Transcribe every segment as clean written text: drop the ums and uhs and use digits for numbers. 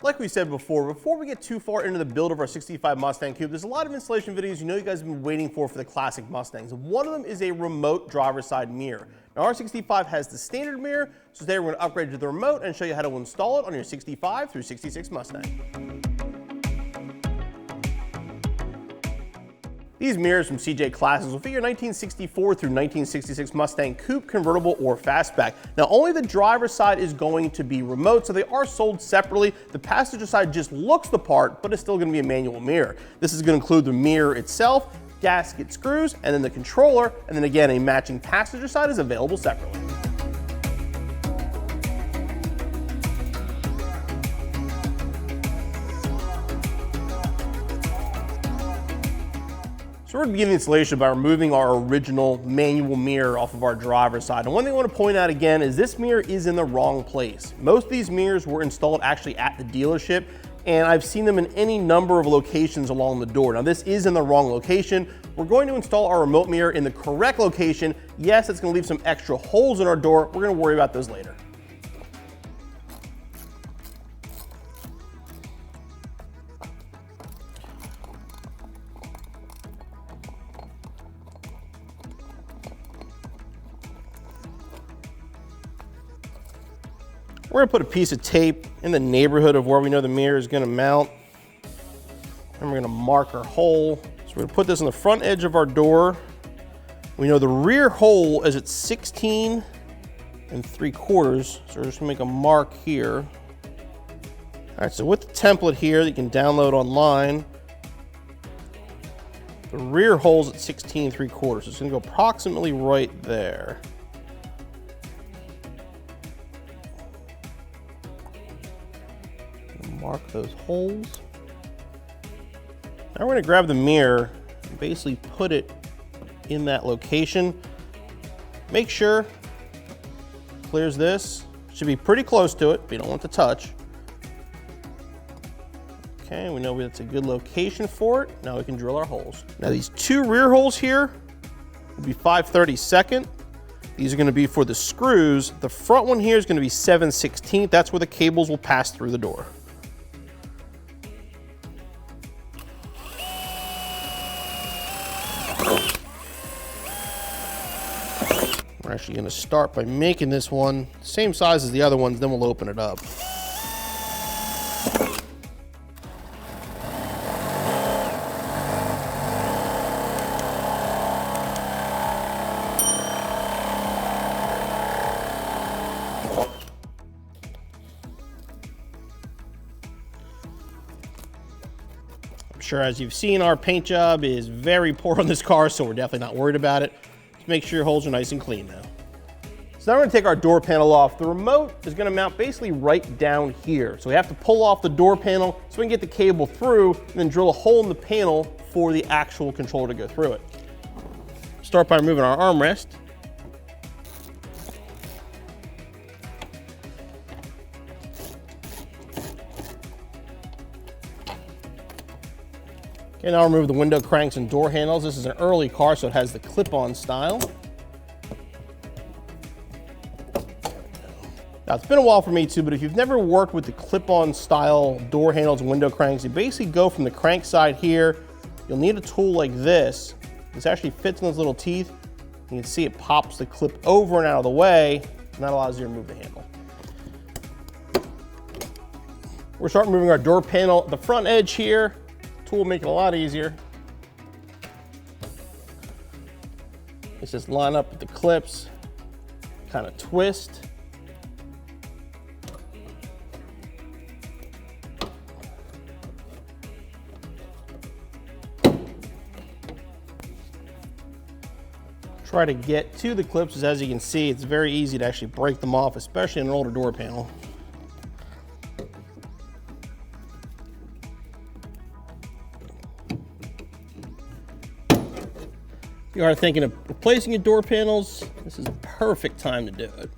Like we said before we get too far into the build of our 65 Mustang Coupe, there's a lot of installation videos you guys have been waiting for the classic Mustangs. One of them is a remote driver's side mirror. Now our 65 has the standard mirror, so today we're going to upgrade to the remote and show you how to install it on your 65 through 66 Mustang. These mirrors from CJ Classics will fit your 1964 through 1966 Mustang Coupe, convertible, or fastback. Now, only the driver's side is going to be remote, so they are sold separately. The passenger side just looks the part, but it's still going to be a manual mirror. This is going to include the mirror itself, gasket screws, and then the controller, and then again, a matching passenger side is available separately. So we're going to begin the installation by removing our original manual mirror off of our driver's side. And one thing I want to point out again is this mirror is in the wrong place. Most of these mirrors were installed actually at the dealership, and I've seen them in any number of locations along the door. Now this is in the wrong location. We're going to install our remote mirror in the correct location. Yes, it's going to leave some extra holes in our door. We're going to worry about those later. We're going to put a piece of tape in the neighborhood of where we know the mirror is going to mount. And we're going to mark our hole. So we're going to put this on the front edge of our door. We know the rear hole is at 16 3/4. So we're just going to make a mark here. All right, so with the template here that you can download online, the rear hole's at 16 3/4. So it's going to go approximately right there. Mark those holes. Now we're going to grab the mirror and basically put it in that location. Make sure clears this. Should be pretty close to it, but you don't want to touch. Okay, we know that's a good location for it. Now we can drill our holes. Now these two rear holes here will be 5/32. These are going to be for the screws. The front one here is going to be 7/16. That's where the cables will pass through the door. We're actually going to start by making this one same size as the other ones, then we'll open it up. I'm sure as you've seen, our paint job is very poor on this car, so we're definitely not worried about it. Make sure your holes are nice and clean now. So now we're going to take our door panel off. The remote is going to mount basically right down here. So we have to pull off the door panel so we can get the cable through and then drill a hole in the panel for the actual controller to go through it. Start by removing our armrest. Okay, now remove the window cranks and door handles. This is an early car, so it has the clip-on style. Now, it's been a while for me too, but if you've never worked with the clip-on style door handles and window cranks, you basically go from the crank side here. You'll need a tool like this. This actually fits in those little teeth. You can see it pops the clip over and out of the way, and that allows you to remove the handle. We're starting removing our door panel at the front edge here. Will make it a lot easier. Let's just line up with the clips, kind of twist. Try to get to the clips, as you can see, it's very easy to actually break them off, especially in an older door panel. If you are thinking of replacing your door panels, this is the perfect time to do it.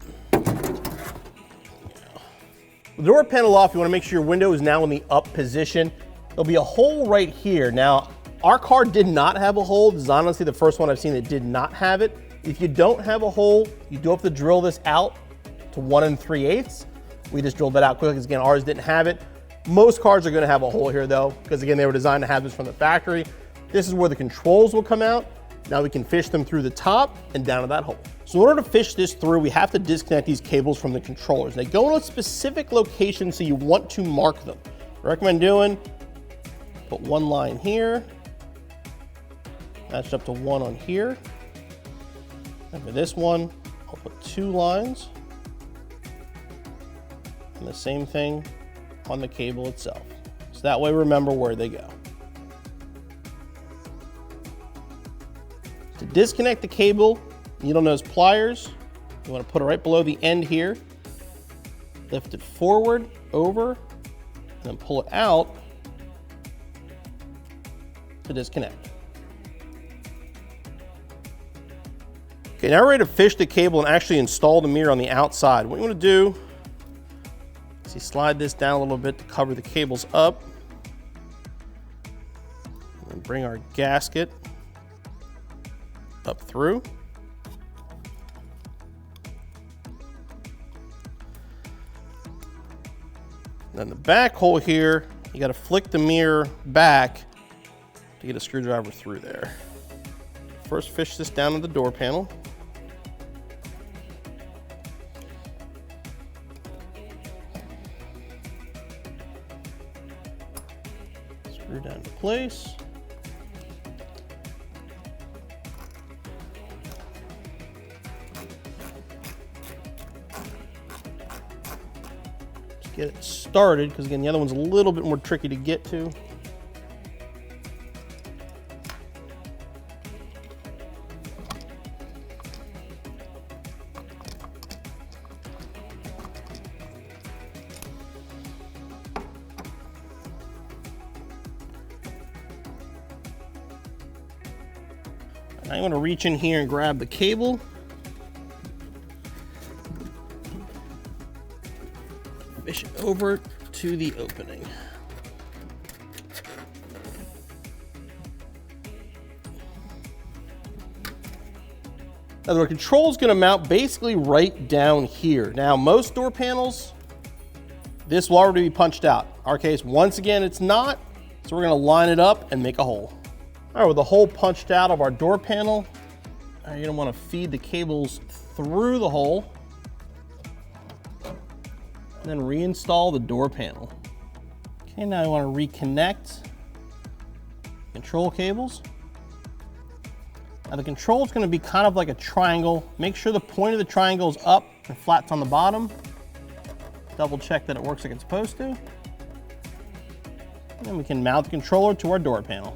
With the door panel off, you want to make sure your window is now in the up position. There'll be a hole right here. Now, our car did not have a hole. This is honestly the first one I've seen that did not have it. If you don't have a hole, you do have to drill this out to 1 3/8. We just drilled that out quickly because again, ours didn't have it. Most cars are gonna have a hole here though, because again, they were designed to have this from the factory. This is where the controls will come out. Now we can fish them through the top and down to that hole. So in order to fish this through, we have to disconnect these cables from the controllers. They go in a specific location, so you want to mark them. I recommend doing, put one line here, matched up to one on here. And for this one, I'll put 2 lines. And the same thing on the cable itself. So that way, remember where they go. To disconnect the cable, needle nose pliers, you want to put it right below the end here. Lift it forward, over, and then pull it out to disconnect. Okay, now we're ready to fish the cable and actually install the mirror on the outside. What you want to do is you slide this down a little bit to cover the cables up. And then bring our gasket up through. Then the back hole here, you got to flick the mirror back to get a screwdriver through there. First fish this down to the door panel. Screw down to place. Get it started, because again, the other one's a little bit more tricky to get to. Now you want to reach in here and grab the cable. Fish it over to the opening. Now the control is going to mount basically right down here. Now most door panels, this will already be punched out. In our case, once again, it's not, so we're going to line it up and make a hole. All right, with the hole punched out of our door panel, you're going to want to feed the cables through the hole. And then reinstall the door panel. Okay, now I want to reconnect control cables. Now the control is going to be kind of like a triangle. Make sure the point of the triangle is up and flat's on the bottom. Double check that it works like it's supposed to. And then we can mount the controller to our door panel.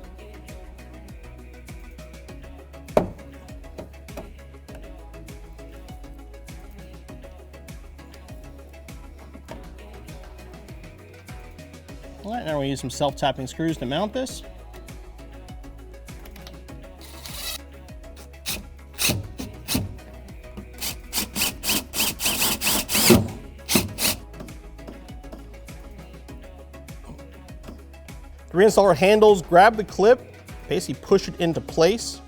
All right, now we use some self-tapping screws to mount this. To reinstall our handles, grab the clip, basically push it into place.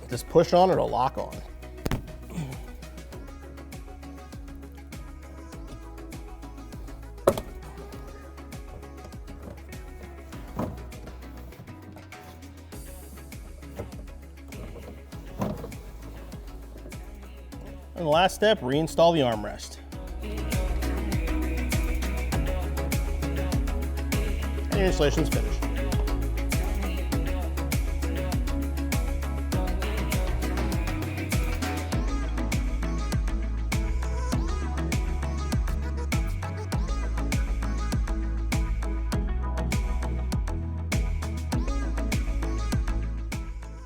Just push on, it'll lock on. And the last step, reinstall the armrest. And your installation's finished.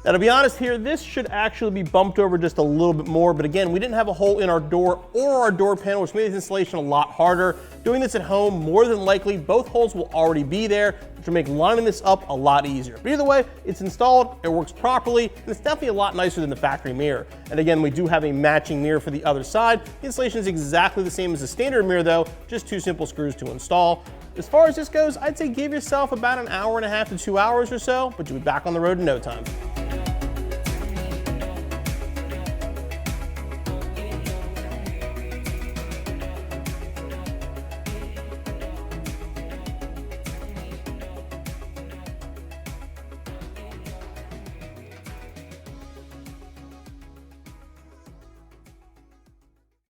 Now to be honest here, this should actually be bumped over just a little bit more, but again, we didn't have a hole in our door or our door panel, which made this installation a lot harder. Doing this at home, more than likely, both holes will already be there, which will make lining this up a lot easier. But either way, it's installed, it works properly, and it's definitely a lot nicer than the factory mirror. And again, we do have a matching mirror for the other side. The installation is exactly the same as the standard mirror though, just 2 simple screws to install. As far as this goes, I'd say give yourself about an hour and a half to 2 hours or so, but you'll be back on the road in no time.